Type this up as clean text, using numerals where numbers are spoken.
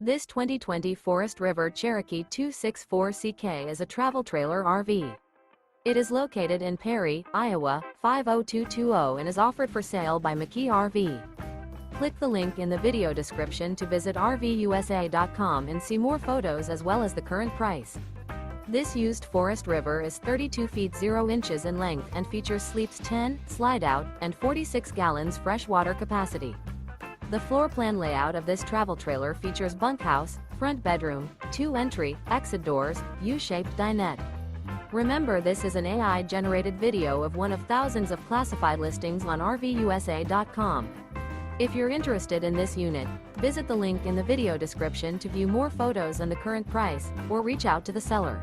This 2020 Forest River Cherokee 264CK is a travel trailer RV. It is located in Perry, Iowa, 50220 and is offered for sale by McKee RV. Click the link in the video description to visit RVUSA.com and see more photos as well as the current price. This used Forest River is 32 feet 0 inches in length and features sleeps 10, slide-out, and 46 gallons fresh water capacity. The floor plan layout of this travel trailer features bunkhouse, front bedroom, 2 entry, exit doors, U-shaped dinette. Remember, this is an AI-generated video of one of thousands of classified listings on RVUSA.com. If you're interested in this unit, visit the link in the video description to view more photos and the current price, or reach out to the seller.